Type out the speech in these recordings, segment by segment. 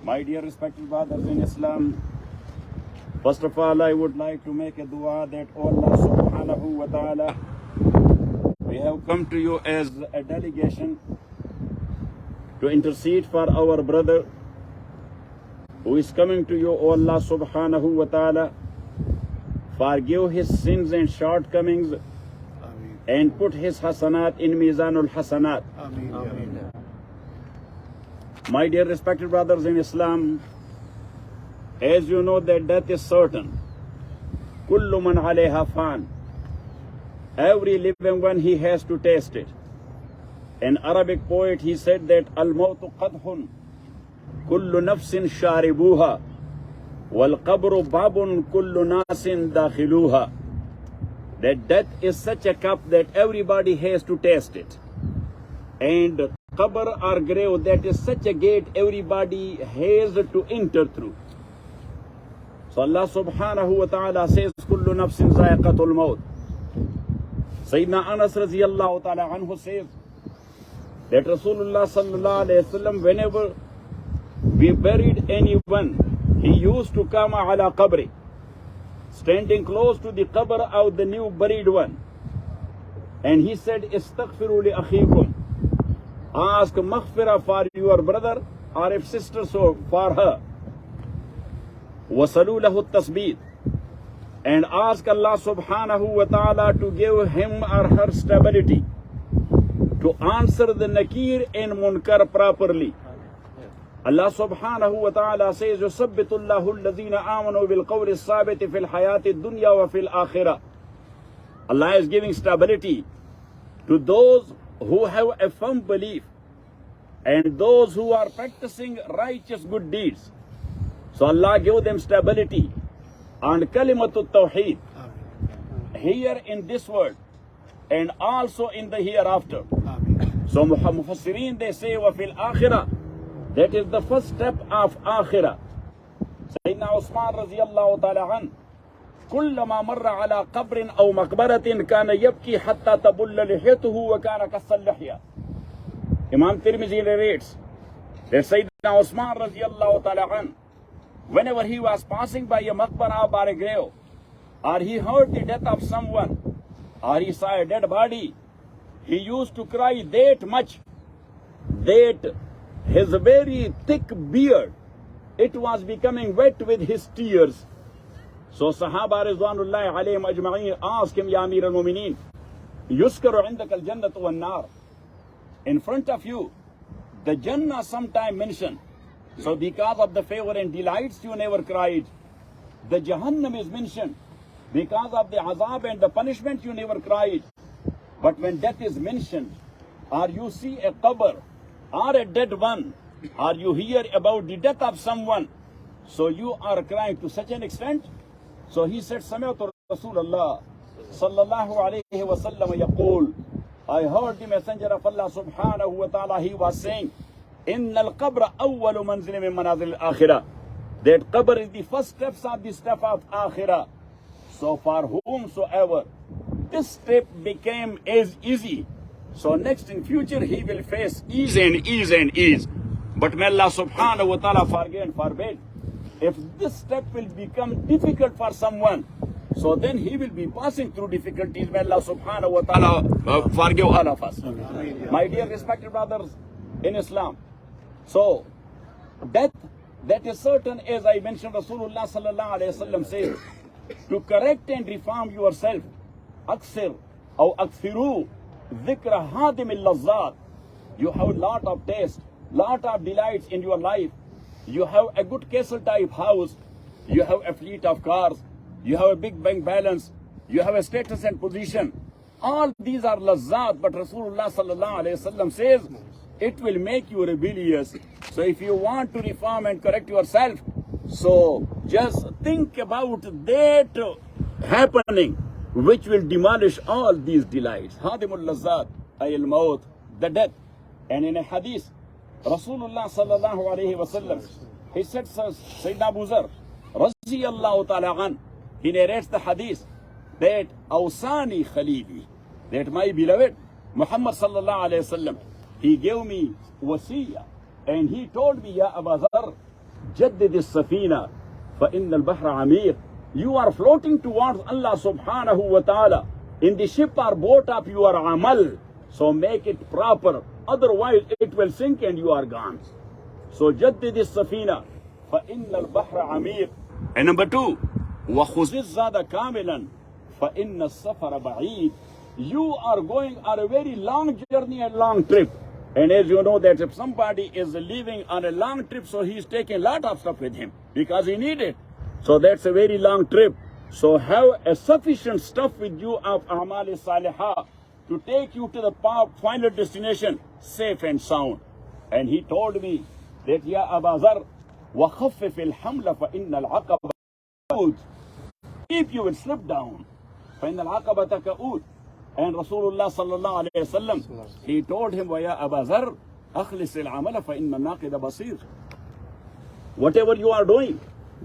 My dear respected brothers in Islam, first of all, I would like to make a dua that Allah subhanahu wa ta'ala, we have come to you as a delegation to intercede for our brother who is coming to you. O Allah subhanahu wa ta'ala, forgive his sins and shortcomings and put his hasanat in Mizanul Hasanat. My dear respected brothers in Islam, as you know that death is certain. Kullu man alayha fan. Every living one, he has to taste it. An Arabic poet, he said that al-mawtu qadhun kullu nafsin sharibuha wal qabru babun kullu nasin dakhiluha. That death is such a cup that everybody has to taste it. And qabr or grave, that is such a gate everybody has to enter through. So Allah subhanahu wa ta'ala says, kullu nafsin zaiqatul maut. Sayyidina Anas radiyallahu ta'ala anhu says that Rasulullah sallallahu alayhi wasallam, whenever we buried anyone, he used to come ala qabri, standing close to the qabr of the new buried one. And he said, istaghfiru li akhikum. Ask maghfirah for your brother or if sister, so for her. Wasalu lahu tasbeet. And ask Allah subhanahu wa ta'ala to give him or her stability to answer the nakir and munkar properly. Allah subhanahu wa ta'ala says, يُثَبِّتُ اللَّهُ الَّذِينَ آمَنُوا بِالْقَوْلِ الثَّابِتِ فِي الْحَيَاةِ الدُّنْيَا وَفِي الْآخِرَةِ. Allah is giving stability to those who have a firm belief and those who are practicing righteous good deeds. So Allah give them stability on kalimatul tawheed here in this world and also in the hereafter. So Mufassirin, they say, wa fil akhirah, that is the first step of akhirah. Sayyidina Usman radiyallahu ta'ala an, kullama marra ala qabrin aw maqbaratin kana yabki hatta tabulla lihiyatuhu wa kana kassal lihya. Imam Tirmidhi narrates that Sayyidina Usman radiyallahu ta'ala an, whenever he was passing by a maqbara or a grave, or he heard the death of someone, or he saw a dead body, he used to cry that much that his very thick beard, it was becoming wet with his tears. So Sahaba Rizwanullahi alayhim ajma'in asked him, Ya Amir al-Mumineen, yuskaru indaka al-jannatu wan-nar. In front of you, the Jannah sometime mentioned. So because of the favor and delights, you never cried. The Jahannam is mentioned. Because of the azab and the punishment, you never cried. But when death is mentioned, or you see a qabr, or a dead one, or you hear about the death of someone, so you are crying to such an extent. So he said, Sami'tu Rasulullah sallallahu alayhi wa sallam yaqul. I heard the Messenger of Allah subhanahu wa ta'ala, he was saying, Inna al-qabra awwalu manzil min manazil al-akhirah. That qabr is the first steps of the step of akhirah. So for whomsoever this step became as easy, so next in future he will face ease and ease and ease. But may Allah subhanahu wa ta'ala forgive and forbid. If this step will become difficult for someone, so then he will be passing through difficulties. May Allah subhanahu wa ta'ala forgive all of us. My dear respected brothers in Islam, so death, that is certain, as I mentioned, Rasulullah sallallahu alayhi wa sallam says, to correct and reform yourself, aksir or akthiru dhikra hadim al-lazzat. You have a lot of taste, lot of delights in your life. You have a good castle type house, you have a fleet of cars, you have a big bank balance, you have a status and position. All these are lazzat, but Rasulullah sallallahu alayhi wa sallam says, it will make you rebellious. So if you want to reform and correct yourself, so just think about that happening which will demolish all these delights. Hadimul lazzat ayil maut, the death. And in a hadith, Rasulullah sallallahu alayhi wa sallam, he said, Sayyidina Abu Zar radiyallahu ta'ala an, he narrates the hadith that awsani khalili, that my beloved Muhammad sallallahu alayhi wa sallam, he gave me wasiyah, and he told me, Ya Abu Zar, جدد السفينة فإن البحر عميق. You are floating towards Allah subhanahu wa ta'ala. In the ship or boat of your amal. So make it proper. Otherwise it will sink and you are gone. So جدد السفينة فإن البحر عميق. And number 2, وخذ الزاد كاملا فإن السفر بعيد. You are going on a very long journey and long trip. And as you know that if somebody is leaving on a long trip, so he is taking a lot of stuff with him because he needs it. So that's a very long trip. So have a sufficient stuff with you of A'mal Salihah to take you to the final destination safe and sound. And he told me that Ya Aba Zar, وَخَفِّفِ الْحَمْلَ فَإِنَّ الْعَقَبَ. If you will slip down, فَإِنَّ الْعَقَبَ تَكَؤُودْ. And Rasulullah sallallahu alayhi wa sallam, he told him, وَيَا أَبَا ذَرْ أَخْلِصِ الْعَمَلَ فَإِنَّ النَّاقِدَ بَصِيرٌ. Whatever you are doing,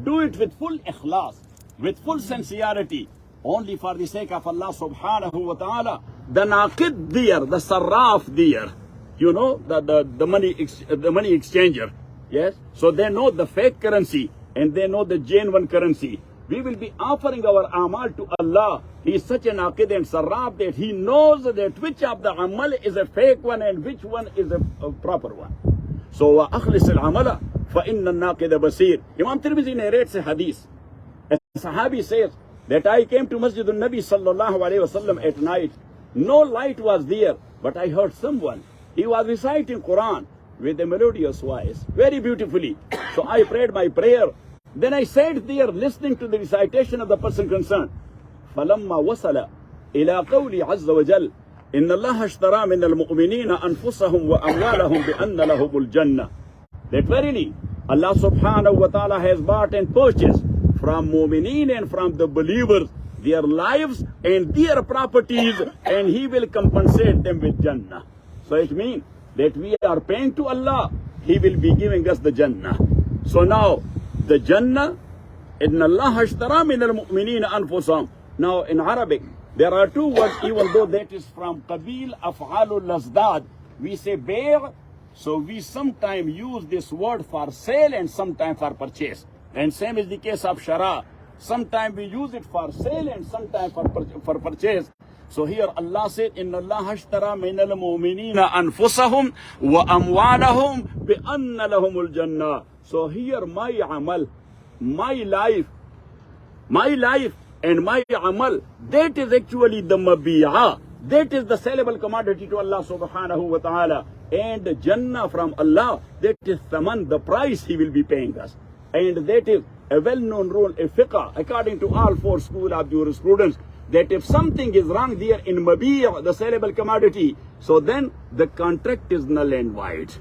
do it with full ikhlas, with full sincerity, only for the sake of Allah subhanahu wa ta'ala. The naqid deer, the sarraf deer, you know, the money exchanger, yes? So they know the fake currency and they know the genuine currency. We will be offering our amal to Allah. He is such an aqid and sarraf that he knows that which of the amal is a fake one and which one is a proper one. So, أَخْلِصِ الْعَمَلَ فَإِنَّ النَّاقِدَ بَصِيرٌ. Imam Tirmidhi narrates a hadith. A sahabi says that I came to Masjid Al Nabi sallallahu alayhi wa sallam at night. No light was there, but I heard someone. He was reciting Quran with a melodious voice, very beautifully. So I prayed my prayer. Then I sat there listening to the recitation of the person concerned. فَلَمَّا وَصَلَ إِلَىٰ قَوْلِ عَزَّ وَجَلَّ إِنَّ اللَّهَ اشْتَرَىٰ مِنَ الْمُؤْمِنِينَ أَنفُسَهُمْ وَأَمْوَالَهُمْ بِأَنَّ لَهُمُ الْجَنَّةِ. That verily, Allah subhanahu wa ta'ala has bought and purchased from mu'mineen and from the believers their lives and their properties, and He will compensate them with Jannah. So it means that we are paying to Allah, He will be giving us the Jannah. So now, the Jannah, إِنَّ اللَّهَ اشْتَرَىٰ مِنَ الْمُؤْمِنِينَ أَنفُسَهُمْ. Now in Arabic, there are two words, even though that is from Qabil Af'alul Lazdad, we say bay', so we sometimes use this word for sale and sometimes for purchase. And same is the case of Shara. Sometimes we use it for sale and sometimes for purchase. So here Allah said, إِنَّ اللَّهَ اشْتَرَىٰ مِنَ الْمُؤْمِنِينَ أَنفُسَهُمْ وَأَمْوَالَهُمْ بِأَنَّ لَهُمُ الْجَنَّةِ. So here my amal, my life and my amal, that is actually the mabi'ah. That is the sellable commodity to Allah subhanahu wa ta'ala. And the Jannah from Allah, that is thaman, the price He will be paying us. And that is a well-known rule, a fiqh, according to all 4 schools of jurisprudence, that if something is wrong there in mabi'ah, the sellable commodity, so then the contract is null and void.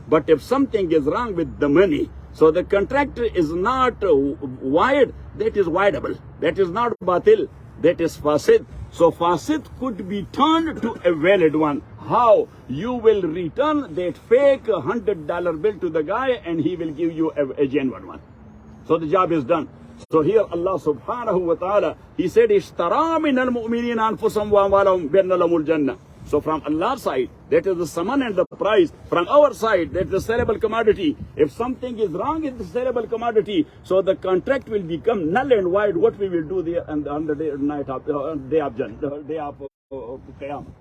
But if something is wrong with the money, so the contract is not void, that is voidable. That is not batil, that is fasid. So fasid could be turned to a valid one. How? You will return that fake $100 bill to the guy and he will give you a genuine one. So the job is done. So here Allah subhanahu wa ta'ala, He said, اشْتَرَىٰ مِنَ الْمُؤْمِنِينَ أَنفُسَهُمْ وَأَمْوَالَهُمْ بِأَنَّ لَهُمُ الْجَنَّةِ. So from Allah's side, that is the saman and the price. From our side, that is the sellable commodity. If something is wrong in the sellable commodity, so the contract will become null and void. What we will do there on the day of Qiyamah.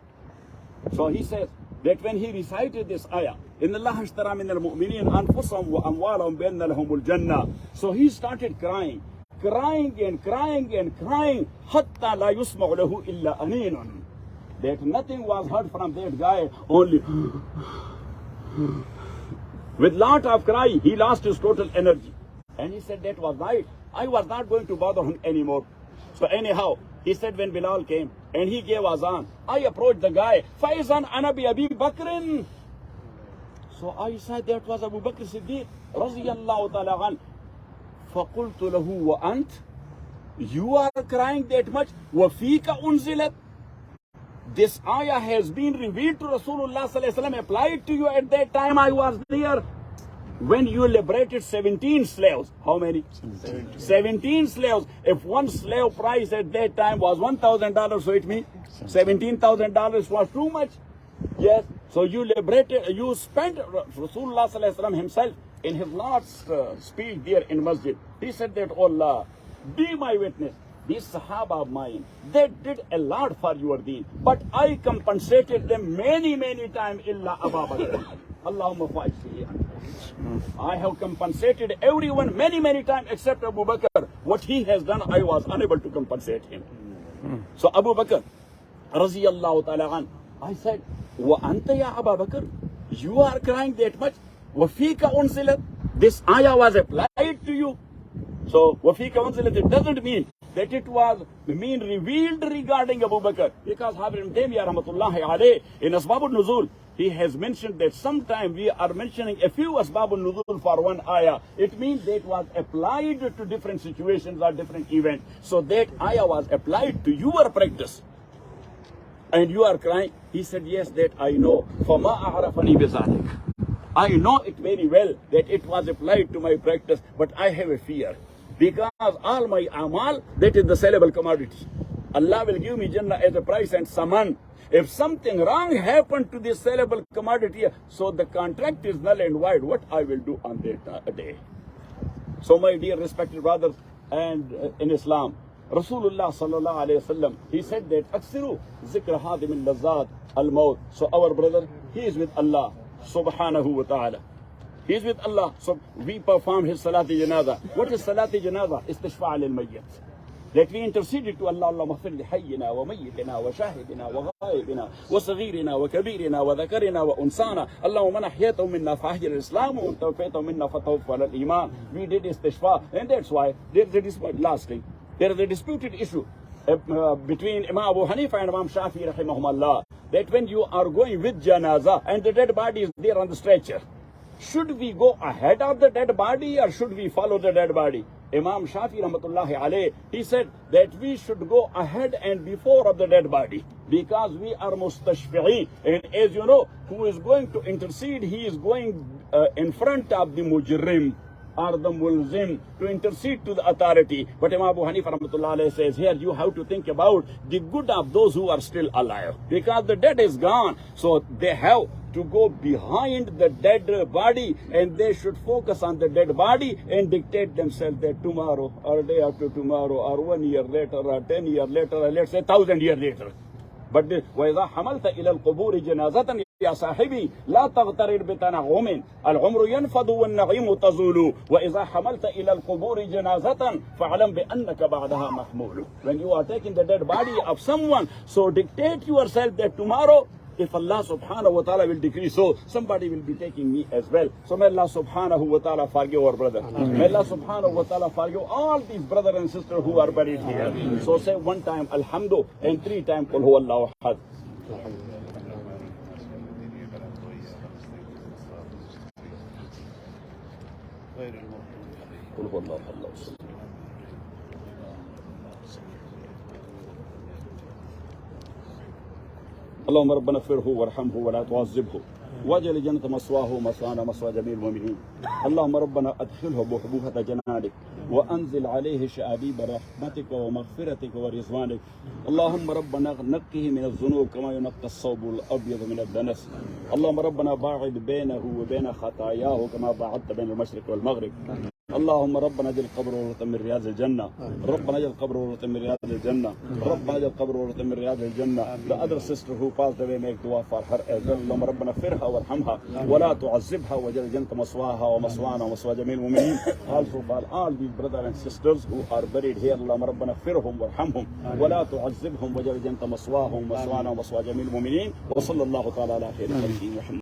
So he says that when he recited this ayah, إِنَّ اللَّهَ اشْتَرَىٰ مِنَ الْمُؤْمِنِينَ أَنفُسَهُمْ وَأَمْوَالَهُمْ بِأَنَّ لَهُمُ الْجَنَّةِ. So he started crying and crying, حَتَّى لَا يُسْمَعُ لَهُ إِلَّا أَنِينٌ. That nothing was heard from that guy, only with lot of cry, he lost his total energy. And he said that was right. I was not going to bother him anymore. So anyhow, he said when Bilal came and he gave azan, I approached the guy, Faizan Anabi Abi Bakrin. So I said that was Abu Bakr Siddiq, Raziyallahu ta'ala an. فَقُلْتُ لَهُ وَأَنْتَ. You are crying that much? وَفِيكَ أُنزِلَتْ. This ayah has been revealed to Rasulullah sallallahu alaihi wasallam, applied to you at that time. I was there when you liberated 17 slaves. How many? 17 slaves. If one slave price at that time was $1,000, so it means $17,000 was too much. Yes. So you liberated, you spent, Rasulullah sallallahu alaihi wasallam himself in his last speech there in Masjid, he said that, "Oh Allah, be my witness. These Sahaba of mine, they did a lot for your deen, but I compensated them many, many times, illa Abu Bakr. Allahumma fa'isli. I have compensated everyone many, many times except Abu Bakr. What he has done, I was unable to compensate him." So Abu Bakr, Raziyallahu ta'ala an, I said, "Wa anta ya Abu Bakr, you are crying that much? Wa fika unzilat." This ayah was applied to you. So, wa fika unzilat, it doesn't mean that it was revealed regarding Abu Bakr. Because Habib Taymiyyah rahmatullahi alayh, in Asbab al-Nuzul, he has mentioned that sometime we are mentioning a few Asbab al-Nuzul for one ayah. It means that was applied to different situations or different events. So that ayah was applied to your practice. And you are crying. He said, "Yes, that I know. فَمَا أَعْرَفَنِي بِذَلِكَ." I know it very well that it was applied to my practice, but I have a fear. Because all my amal, that is the sellable commodity. Allah will give me Jannah as a price and saman. If something wrong happened to this sellable commodity, so the contract is null and void, what I will do on that day? So my dear respected brothers and in Islam, Rasulullah sallallahu alayhi wasallam, he said that, "Aksiru zikr hadim al-lazat al-maut." So our brother, he is with Allah subhanahu wa ta'ala. He is with Allah. So we perform his salati janaza. What is salati janaza? Istishfa' lil-mayyit. That we intercede to Allah, "Allah maghfir li hayyina wa mayyitina wa shahidina wa ghaibina wa saghirina wa kabirina wa dhakarina wa unsana. Allahumma man ahyaytahu minna fahyi al-islam wa tawfaytahu minna fatawfa al-iman." We did istishfa, and that's why there is a dispute. Lastly, there is a disputed issue between Imam Abu Hanifa and Imam Shafi rahimahumullah, that when you are going with janaza and the dead body is there on the stretcher, should we go ahead of the dead body or should we follow the dead body? Imam Shafi rahmatullahi alayh, he said that we should go ahead and before of the dead body, because we are mustashfi'een. And as you know, who is going to intercede, he is going in front of the mujrim or the mulzim to intercede to the authority. But Imam Abu Hanifa rahmatullahi alayhi says, here you have to think about the good of those who are still alive, because the dead is gone. So they have to go behind the dead body, and they should focus on the dead body and dictate themselves that tomorrow or day after tomorrow or 1 year later or 10 years later or let's say 1,000 years later. But وَإِذَا حَمَلْتَ إِلَى الْقُبُورِ جَنَازَةً يَا صَاحِبِي لَا تَغْتَرِرْ بِتَنَعُّمٍ الْعُمْرُ يَنْفَضُ وَالنَّعِيمُ تَزُولُ وَإِذَا حَمَلْتَ إِلَى الْقُبُورِ جَنَازَةً فَاعْلَمْ بِأَنَّكَ بَعْدَهَا مَحْمُولُ. When you are taking the dead body of someone, so dictate yourself that tomorrow, if Allah subhanahu wa ta'ala will decree so, somebody will be taking me as well. So may Allah subhanahu wa ta'ala forgive our brother. May Allah subhanahu wa ta'ala forgive all these brothers and sisters who are buried here. So say one time Alhamdu and 3 times Qul huwallahu ahad. Qul huwallahu ahad. اللهم ربنا اغفره وارحمه ولا تعذبه واجعل جنة مثواه مثوانا مثوى جميع المؤمنين. اللهم ربنا ادخله بحبوحة جنانك وانزل عليه شعابيب رحمتك ومغفرتك ورضوانك. اللهم ربنا نقه من الذنوب كما ينقى الثوب الابيض من الدنس. اللهم ربنا باعد بينه وبين خطاياه كما باعدت بين المشرق والمغرب. اللهم ربنا اجعل قبره روضة من رياض الجنة. ربنا اجعل قبره روضة من رياض الجنة. ربنا اجعل قبره روضة من رياض الجنة. The other sister who passed away, make dua for her as well. اللهم ربنا اغفرها وارحمها ولا تعذبها واجعل جنة مثواها ومثوانا ومثوى جميع المؤمنين. Also for all these brothers and sisters who are buried here, اللهم ربنا اغفرهم وارحمهم ولا تعذبهم واجعل جنة مثواهم ومثوانا ومثوى جميع المؤمنين. وصلى الله تعالى على خير خلقه محمد.